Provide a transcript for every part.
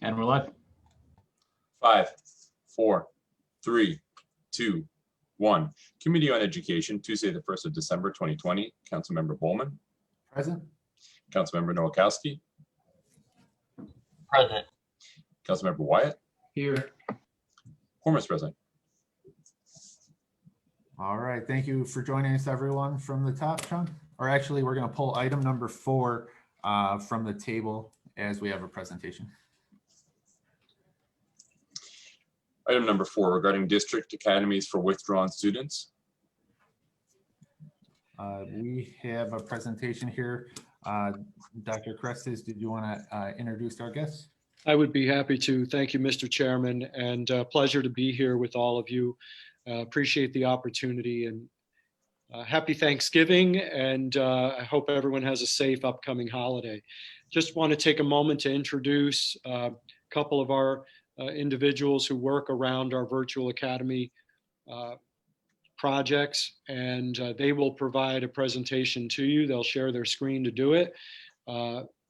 And we're live. 5, 4, 3, 2, 1. Committee on Education, Tuesday, the 1st of December, 2020. Councilmember Bowman. Present. Councilmember Nowakowski. Present. Councilmember Wyatt. Here. Quorum is present. All right, thank you for joining us, everyone, from the top, Sean. Or actually, we're going to pull item number 4 from the table as we have a presentation. Item number 4, regarding district academies for withdrawn students. We have a presentation here. Dr. Crestes, did you want to introduce our guests? I would be happy to. Thank you, Mr. Chairman, and pleasure to be here with all of you. Appreciate the opportunity, and happy Thanksgiving, and I hope everyone has a safe upcoming holiday. Just want to take a moment to introduce a couple of our individuals who work around our virtual academy projects, and they will provide a presentation to you. They'll share their screen to do it.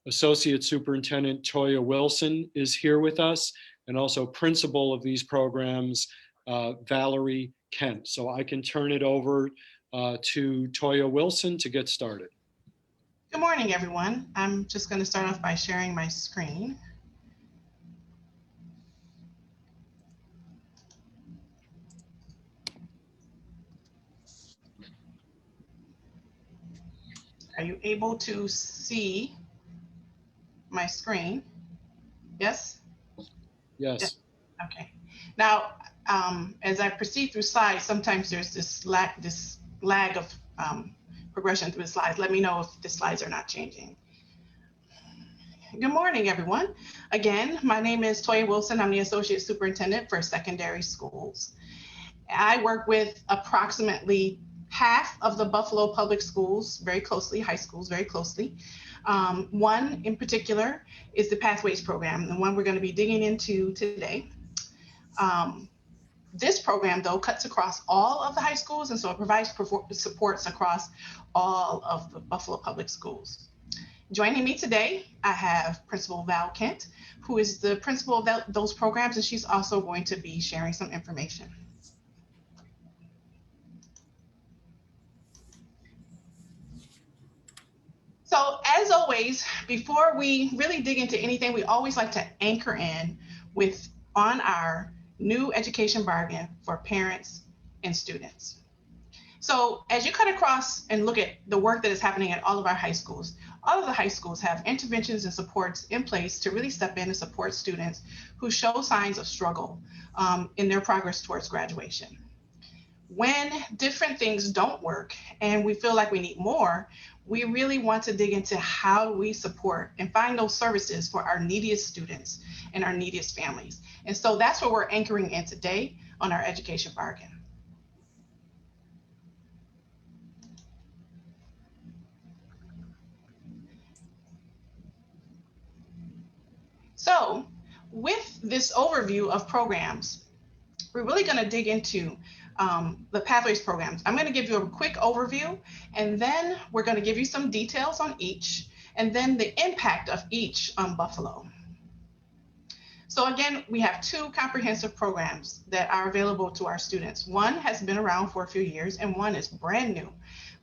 Associate Superintendent Toya Wilson is here with us, and also principal of these programs, Valerie Kent. So I can turn it over to Toya Wilson to get started. Good morning, everyone. I'm just going to start off by sharing my screen. Are you able to see my screen? Yes? Yes. Okay. Now, as I proceed through slides, sometimes there's this lag of progression through the slides. Let me know if the slides are not changing. Good morning, everyone. Again, my name is Toya Wilson. I'm the Associate Superintendent for Secondary Schools. I work with approximately half of the Buffalo Public Schools very closely, high schools very closely. One in particular is the Pathways program, the one we're going to be digging into today. This program, though, cuts across all of the high schools, and so it provides supports across all of the Buffalo Public Schools. Joining me today, I have Principal Val Kent, who is the principal of those programs, and she's also going to be sharing some information. So as always, before we really dig into anything, we always like to anchor in on our new education bargain for parents and students. So as you cut across and look at the work that is happening at all of our high schools, all of the high schools have interventions and supports in place to really step in and support students who show signs of struggle in their progress towards graduation. When different things don't work and we feel like we need more, we really want to dig into how we support and find those services for our neediest students and our neediest families. And so that's what we're anchoring in today on our education bargain. So with this overview of programs, we're really going to dig into the Pathways programs. I'm going to give you a quick overview, and then we're going to give you some details on each, and then the impact of each on Buffalo. So again, we have 2 comprehensive programs that are available to our students. One has been around for a few years, and one is brand new,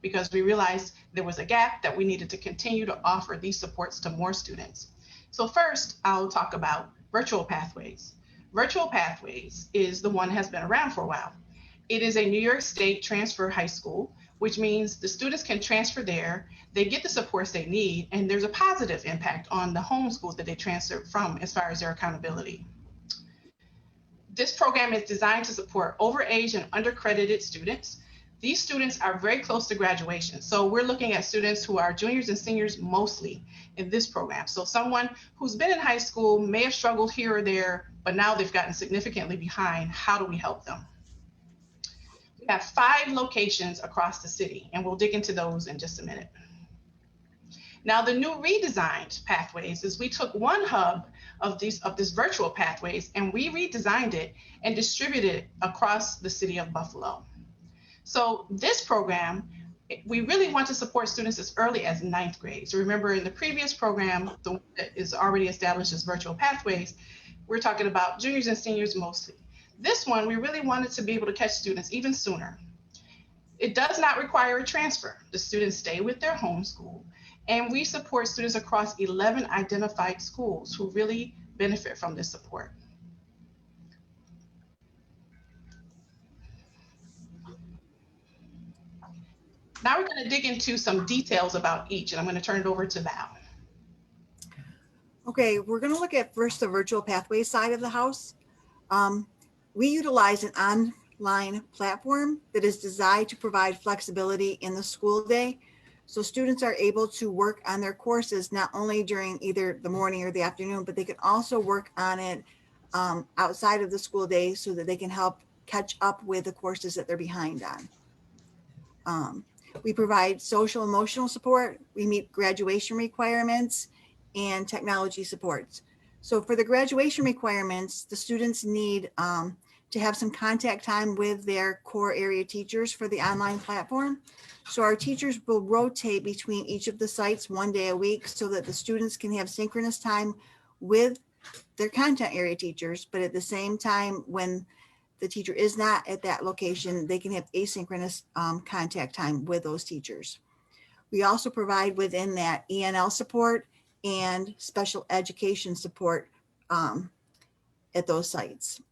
because we realized there was a gap that we needed to continue to offer these supports to more students. So first, I'll talk about Virtual Pathways. Virtual Pathways is the one that has been around for a while. It is a New York State transfer high school, which means the students can transfer there, they get the supports they need, and there's a positive impact on the home schools that they transfer from as far as their accountability. This program is designed to support overage and undercredited students. These students are very close to graduation. So we're looking at students who are juniors and seniors mostly in this program. So someone who's been in high school may have struggled here or there, but now they've gotten significantly behind. How do we help them? We have 5 locations across the city, and we'll dig into those in just a minute. Now, the new redesigned Pathways is we took one hub of this Virtual Pathways, and we redesigned it and distributed it across the city of Buffalo. So this program, we really want to support students as early as 9th grade. So remember, in the previous program, the one that is already established as Virtual Pathways, We're talking about juniors and seniors mostly. This one, we really wanted to be able to catch students even sooner. It does not require a transfer. The students stay with their home school, and we support students across 11 identified schools who really benefit from this support. Now we're going to dig into some details about each, and I'm going to turn it over to Val. Okay, we're going to look at first the virtual pathways side of the house. We utilize an online platform that is designed to provide flexibility in the school day. So students are able to work on their courses not only during either the morning or the afternoon, but they can also work on it outside of the school day so that they can help catch up with the courses that they're behind on. We provide social emotional support. We meet graduation requirements and technology supports. So for the graduation requirements, the students need to have some contact time with their core area teachers for the online platform. So our teachers will rotate between each of the sites 1 day a week so that the students can have synchronous time with their content area teachers, but at the same time, when the teacher is not at that location, they can have asynchronous contact time with those teachers. We also provide within that ENL support and special education support at those sites.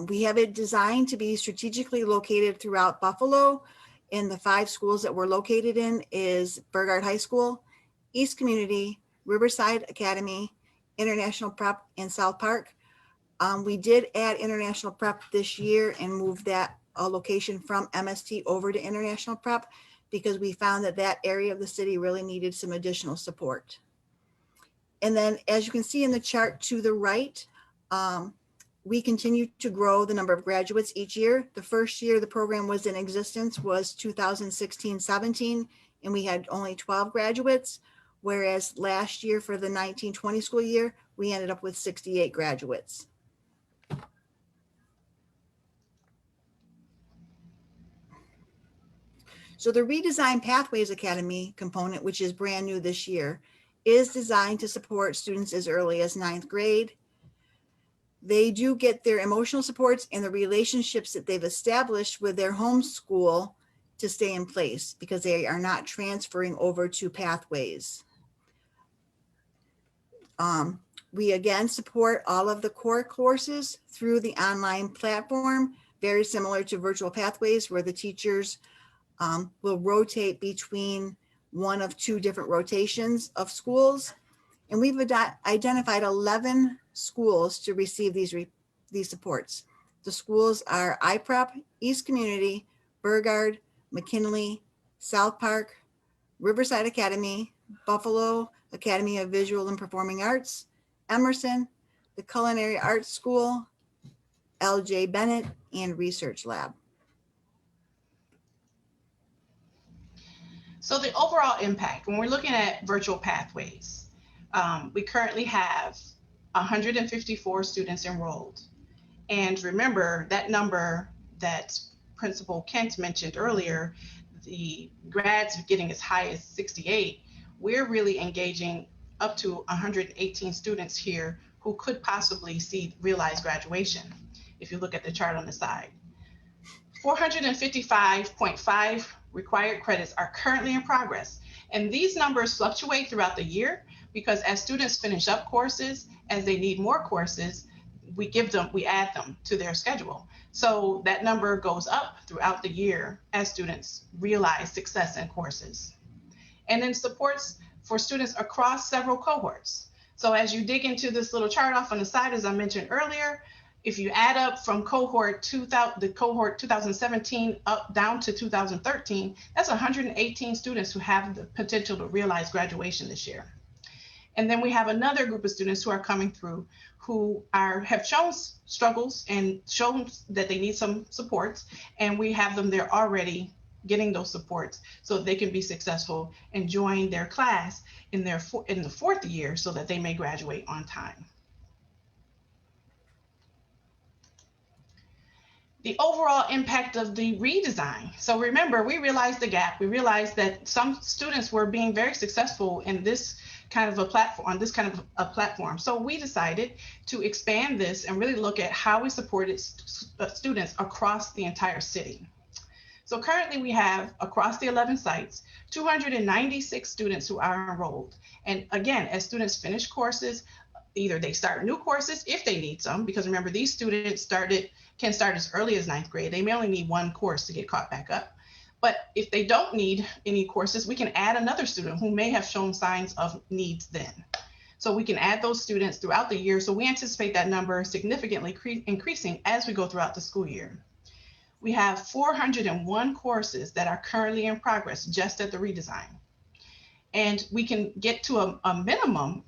We have it designed to be strategically located throughout Buffalo. In the 5 schools that we're located in is Burgard High School, East Community, Riverside Academy, International Prep, and South Park. We did add International Prep this year and moved that location from MST over to International Prep because we found that that area of the city really needed some additional support. And then as you can see in the chart to the right, we continue to grow the number of graduates each year. The first year the program was in existence was 2016-17, and we had only 12 graduates, whereas last year for the 19-20 school year, we ended up with 68 graduates. So the Redesigned Pathways Academy component, which is brand new this year, is designed to support students as early as 9th grade. They do get their emotional supports and the relationships that they've established with their home school to stay in place because they are not transferring over to Pathways. We again support all of the core courses through the online platform, very similar to Virtual Pathways, where the teachers will rotate between 1 of 2 different rotations of schools. And we've identified 11 schools to receive these supports. The schools are iPrep, East Community, Burgard, McKinley, South Park, Riverside Academy, Buffalo Academy of Visual and Performing Arts, Emerson, the Culinary Arts School, LJ Bennett, and Research Lab. So the overall impact, when we're looking at Virtual Pathways, we currently have 154 students enrolled. And remember that number that Principal Kent mentioned earlier, the grads getting as high as 68, we're really engaging up to 118 students here who could possibly realize graduation, if you look at the chart on the side. 455.5 required credits are currently in progress. And these numbers fluctuate throughout the year because as students finish up courses, as they need more courses, we add them to their schedule. So that number goes up throughout the year as students realize success in courses. And then supports for students across several cohorts. So as you dig into this little chart off on the side, as I mentioned earlier, if you add up from cohort 2017 up down to 2013, that's 118 students who have the potential to realize graduation this year. And then we have another group of students who are coming through who have shown struggles and shown that they need some supports, and we have them there already getting those supports so they can be successful and join their class in the 4th year so that they may graduate on time. The overall impact of the redesign. So remember, we realized the gap. We realized that some students were being very successful in this kind of a platform, on this kind of a platform. So we decided to expand this and really look at how we supported students across the entire city. So currently we have, across the 11 sites, 296 students who are enrolled. And again, as students finish courses, either they start new courses if they need some, because remember, these students can start as early as 9th grade. They may only need one course to get caught back up. But if they don't need any courses, we can add another student who may have shown signs of needs then. So we can add those students throughout the year. So we anticipate that number significantly increasing as we go throughout the school year. We have 401 courses that are currently in progress just at the redesign. And we can get to a minimum,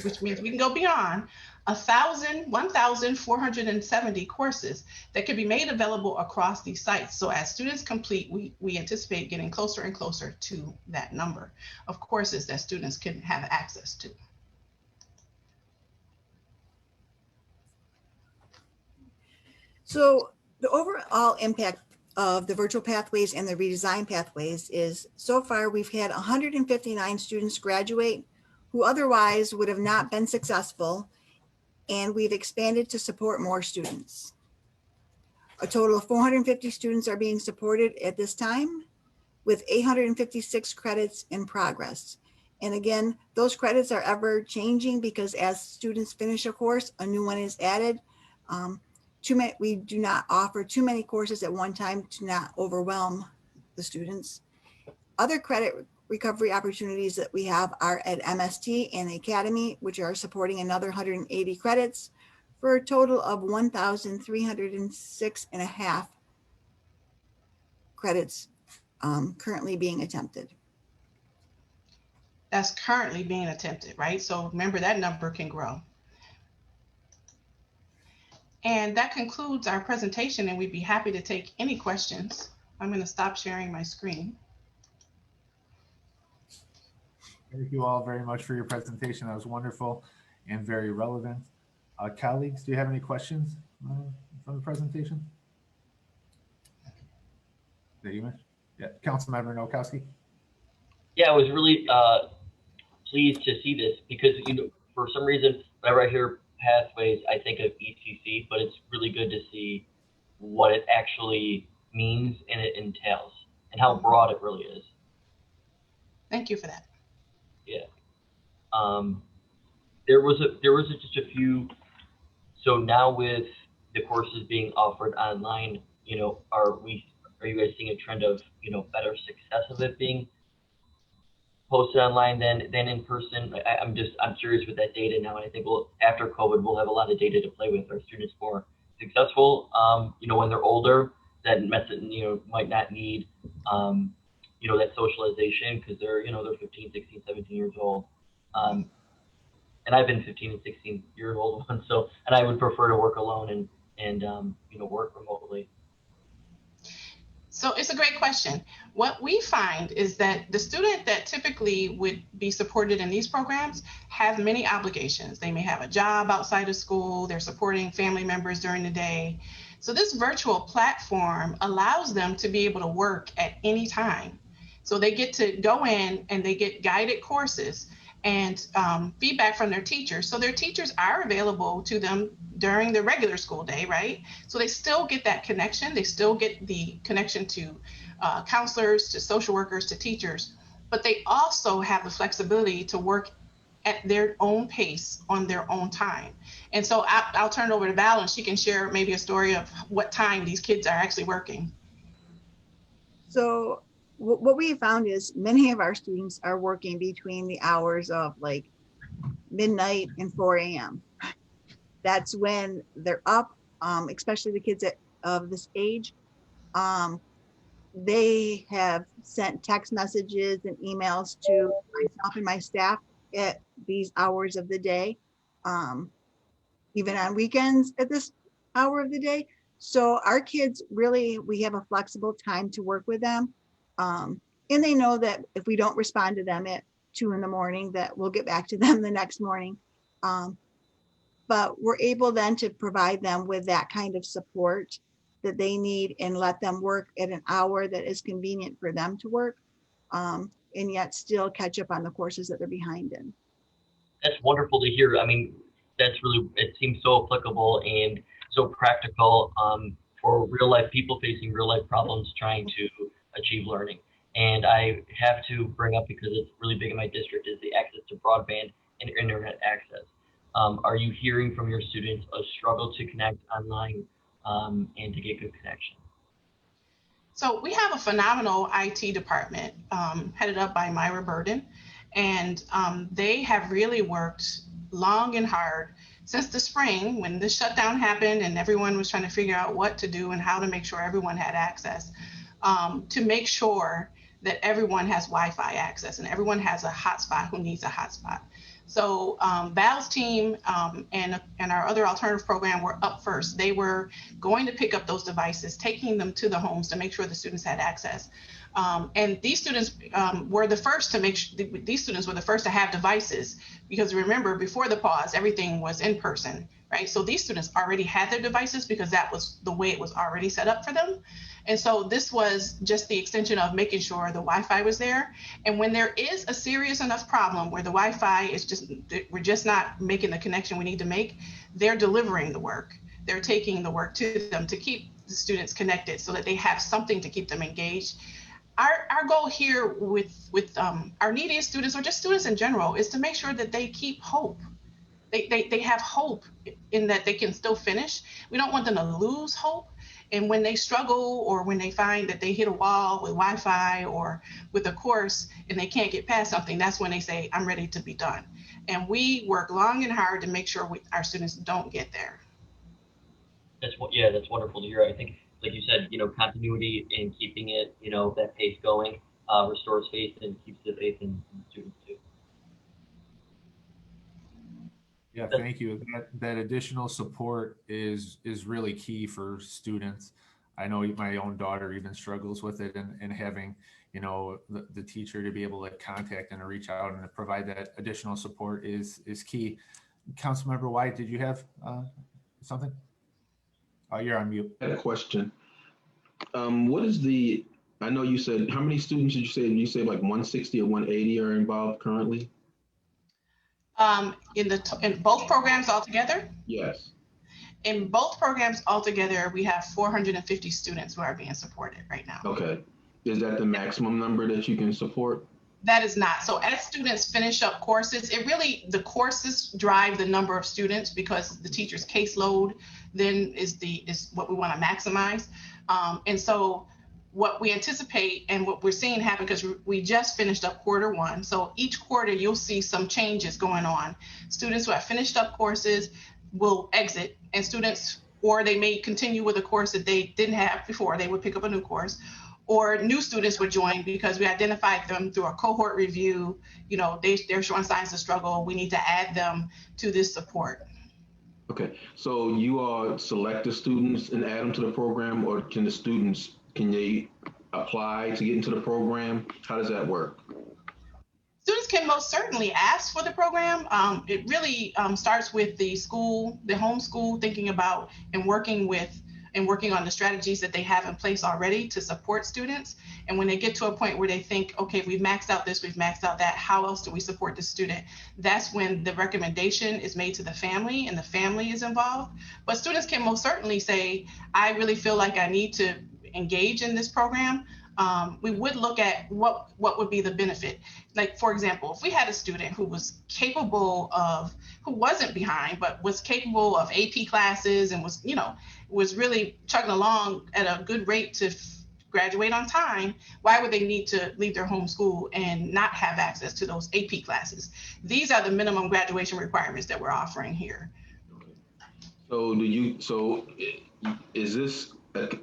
which means we can go beyond 1,470 courses that can be made available across these sites. So as students complete, we anticipate getting closer and closer to that number of courses that students can have access to. So the overall impact of the virtual pathways and the redesigned pathways is, so far we've had 159 students graduate who otherwise would have not been successful, and we've expanded to support more students. A total of 450 students are being supported at this time, with 856 credits in progress. And again, those credits are ever changing because as students finish a course, a new one is added. We do not offer too many courses at one time to not overwhelm the students. Other credit recovery opportunities that we have are at MST and Academy, which are supporting another 180 credits for a total of 1,306.5 credits currently being attempted. That's currently being attempted, right? So remember, that number can grow. And that concludes our presentation, and we'd be happy to take any questions. I'm going to stop sharing my screen. Thank you all very much for your presentation. That was wonderful and very relevant. Colleagues, do you have any questions from the presentation that you mentioned? Yeah, Councilmember Nowakowski. Yeah, I was really pleased to see this because, for some reason, whenever I hear pathways, I think of ECC, but it's really good to see what it actually means and it entails and how broad it really is. Thank you for that. Yeah. There was just a few. So now with the courses being offered online, are you guys seeing a trend of, better success of it being posted online than in person? I'm curious with that data now, and I think after COVID we'll have a lot of data to play with. Are students more successful, when they're older, that might not need that socialization because they're 15, 16, 17 years old, and I've been 15 and 16 year old one, so, and I would prefer to work alone and work remotely. So it's a great question. What we find is that the student that typically would be supported in these programs have many obligations. They may have a job outside of school, they're supporting family members during the day. So this virtual platform allows them to be able to work at any time. So they get to go in and they get guided courses and feedback from their teachers. So their teachers are available to them during the regular school day, right? So they still get that connection. They still get the connection to counselors, to social workers, to teachers, but they also have the flexibility to work at their own pace on their own time. And so I'll turn it over to Val and she can share maybe a story of what time these kids are actually working. So what we found is many of our students are working between the hours of like midnight and 4 a.m. That's when they're up, especially the kids of this age. They have sent text messages and emails to myself and my staff at these hours of the day, even on weekends at this hour of the day. So our kids really, we have a flexible time to work with them. And they know that if we don't respond to them at 2 a.m, that we'll get back to them the next morning. But we're able then to provide them with that kind of support that they need and let them work at an hour that is convenient for them to work. and yet still catch up on the courses that they're behind in. That's wonderful to hear. I mean, that's really, it seems so applicable and so practical for real life people facing real life problems trying to achieve learning. And I have to bring up, because it's really big in my district, is the access to broadband and internet access. Are you hearing from your students a struggle to connect online and to get good connection? So we have a phenomenal IT department headed up by Myra Burden, and they have really worked long and hard since the spring when the shutdown happened and everyone was trying to figure out what to do and how to make sure everyone had access, to make sure that everyone has Wi-Fi access and everyone has a hotspot who needs a hotspot. So Val's team and our other alternative program were up first. They were going to pick up those devices, taking them to the homes to make sure the students had access. And these students were the first to these students were the first to have devices, because remember, before the pause, everything was in person, right? So these students already had their devices because that was the way it was already set up for them. And so this was just the extension of making sure the Wi-Fi was there. And when there is a serious enough problem where the Wi-Fi is we're just not making the connection we need to make, they're delivering the work. They're taking the work to them to keep the students connected so that they have something to keep them engaged. Our goal here with our neediest students, or just students in general, is to make sure that they keep hope. They have hope in that they can still finish. We don't want them to lose hope. And when they struggle, or when they find that they hit a wall with Wi-Fi or with a course and they can't get past something, that's when they say, I'm ready to be done. And we work long and hard to make sure our students don't get there. That's wonderful to hear. I think, like you said, continuity and keeping it, that pace going restores faith and keeps the faith in students too. Yeah, thank you. That additional support is really key for students. I know my own daughter even struggles with it, and having, the teacher to be able to contact and to reach out and to provide that additional support is key. Councilmember White, did you have something? Oh, you're on mute. I had a question. I know you said, how many students did you say? You said like 160 or 180 are involved currently? In both programs altogether? Yes. In both programs altogether, we have 450 students who are being supported right now. Okay. Is that the maximum number that you can support? That is not. So as students finish up courses, the courses drive the number of students, because the teacher's caseload then is what we want to maximize. And so what we anticipate and what we're seeing happen, because we just finished up quarter one. So each quarter you'll see some changes going on. Students who have finished up courses will exit, and students, or they may continue with a course that they didn't have before, they would pick up a new course, or new students would join because we identified them through a cohort review. They're showing signs of struggle. We need to add them to this support. Okay, so you all select the students and add them to the program, or can they apply to get into the program? How does that work? Students can most certainly ask for the program. It really starts with the home school, thinking about and working on the strategies that they have in place already to support students. And when they get to a point where they think, okay, we've maxed out this, we've maxed out that, how else do we support the student? That's when the recommendation is made to the family, and the family is involved. But students can most certainly say, I really feel like I need to engage in this program. We would look at what would be the benefit. Like, for example, if we had a student who was who wasn't behind, but was capable of AP classes and was really chugging along at a good rate to graduate on time, why would they need to leave their home school and not have access to those AP classes? These are the minimum graduation requirements that we're offering here. So is this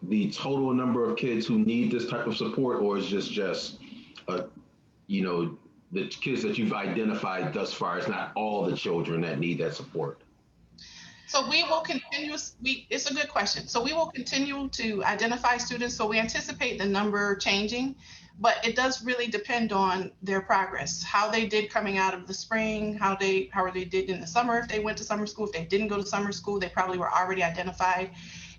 the total number of kids who need this type of support, or is this just the kids that you've identified thus far? It's not all the children that need that support. So we will continue, it's a good question. So we will continue to identify students. So we anticipate the number changing, but it does really depend on their progress, how they did coming out of the spring, how they did in the summer, if they went to summer school. If they didn't go to summer school, they probably were already identified.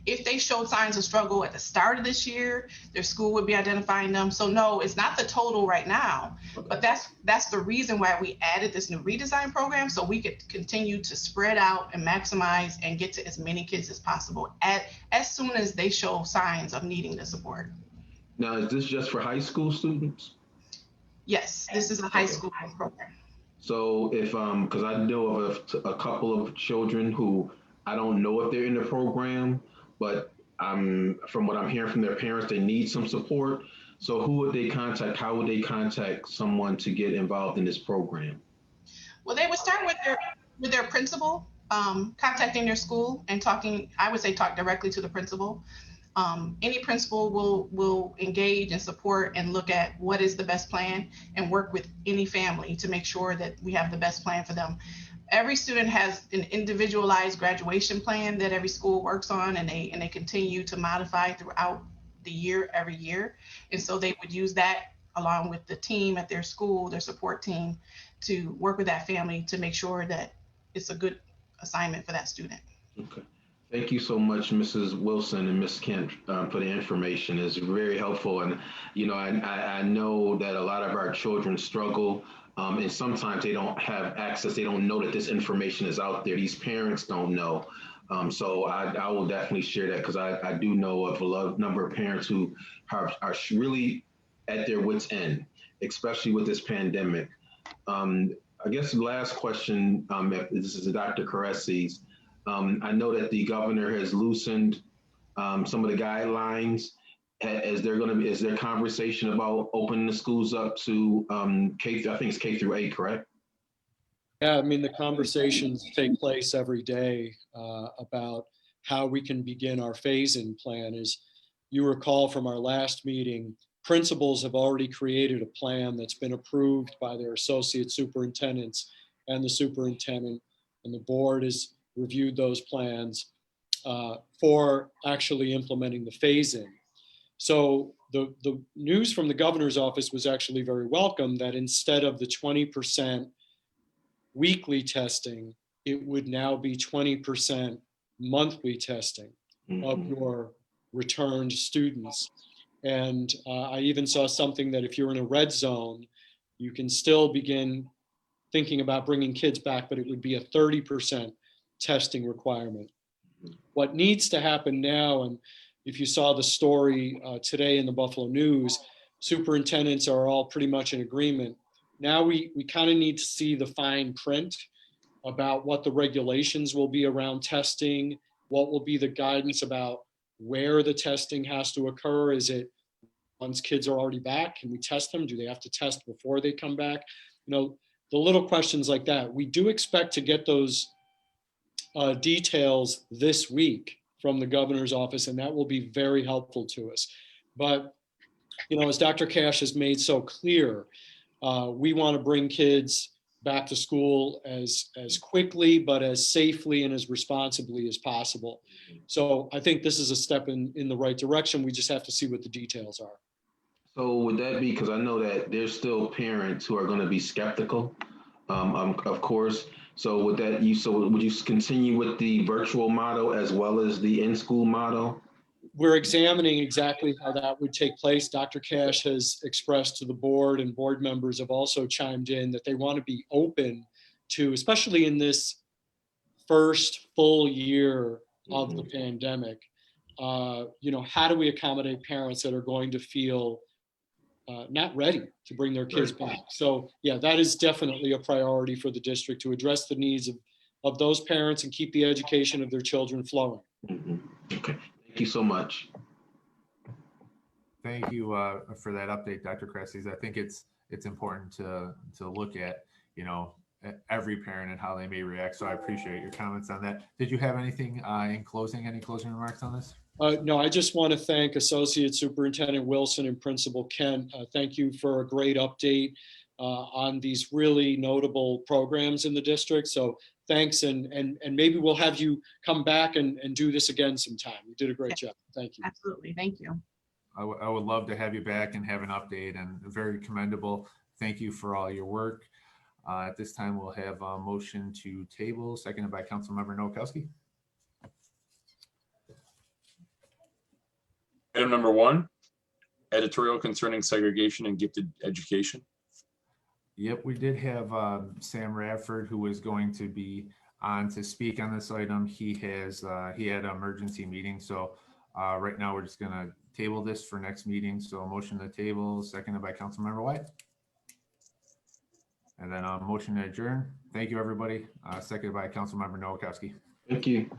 if they showed signs of struggle at the start of this year, their school would be identifying them. So no, it's not the total right now, but that's the reason why we added this new redesign program, so we could continue to spread out and maximize and get to as many kids as possible as soon as they show signs of needing the support. Now, is this just for high school students? Yes, this is a high school program. So if, because I know of a couple of children who I don't know if they're in the program, but from what I'm hearing from their parents, they need some support. So who would they contact? How would they contact someone to get involved in this program? Well, they would start with their principal, contacting their school and talking. I would say talk directly to the principal. Any principal will engage and support and look at what is the best plan and work with any family to make sure that we have the best plan for them. Every student has an individualized graduation plan that every school works on, and they continue to modify throughout the year, every year. And so they would use that along with the team at their school, their support team, to work with that family to make sure that it's a good assignment for that student. Okay. Thank you so much, Mrs. Wilson and Ms. Kent, for the information. It's very helpful. And, you know, I know that a lot of our children struggle, and sometimes they don't have access. They don't know that this information is out there. These parents don't know. So I will definitely share that, because I do know of a number of parents who are really at their wits' end, especially with this pandemic. I guess the last question, this is Dr. Caresses. I know that the governor has loosened some of the guidelines. Is there conversation about opening the schools up to I think it's K through 8, correct? Yeah, I mean, the conversations take place every day about how we can begin our phase-in plan. As you recall from our last meeting, principals have already created a plan that's been approved by their associate superintendents and the superintendent, and the board has reviewed those plans for actually implementing the phase-in. So the news from the governor's office was actually very welcome, that instead of the 20% weekly testing, it would now be 20% monthly testing of your returned students. And I even saw something that if you're in a red zone, you can still begin thinking about bringing kids back, but it would be a 30% testing requirement. What needs to happen now, and if you saw the story today in the Buffalo News, superintendents are all pretty much in agreement. Now we kind of need to see the fine print about what the regulations will be around testing, what will be the guidance about where the testing has to occur. Is it once kids are already back? Can we test them? Do they have to test before they come back? You know, the little questions like that. We do expect to get those details this week from the governor's office, and that will be very helpful to us. But, you know, as Dr. Cash has made so clear, we want to bring kids back to school as quickly, but as safely and as responsibly as possible. So I think this is a step in the right direction. We just have to see what the details are. So would that be, because I know that there's still parents who are going to be skeptical, of course. So would you continue with the virtual model as well as the in-school model? We're examining exactly how that would take place. Dr. Cash has expressed to the board, and board members have also chimed in that they want to be open to, especially in this first full year of the pandemic, you know, how do we accommodate parents that are going to feel not ready to bring their kids back? So yeah, that is definitely a priority for the district, to address the needs of those parents and keep the education of their children flowing. Okay, thank you so much. Thank you for that update, Dr. Caresses. I think it's important to look at, you know, every parent and how they may react. So I appreciate your comments on that. Did you have anything in closing, any closing remarks on this? No, I just want to thank Associate Superintendent Wilson and Principal Kent. Thank you for a great update on these really notable programs in the district. So thanks, and maybe we'll have you come back and do this again sometime. You did a great job. Thank you. Absolutely. Thank you. I would love to have you back and have an update, and very commendable. Thank you for all your work. At this time, we'll have a motion to table, seconded by Councilmember Nowakowski. Item number 1, editorial concerning segregation and gifted education. Yep, we did have Sam Radford, who was going to be on to speak on this item. He had an emergency meeting, so right now we're just gonna table this for next meeting. So a motion to table, seconded by Councilmember White. And then a motion to adjourn. Thank you, everybody. Seconded by Councilmember Noakowski. Thank you.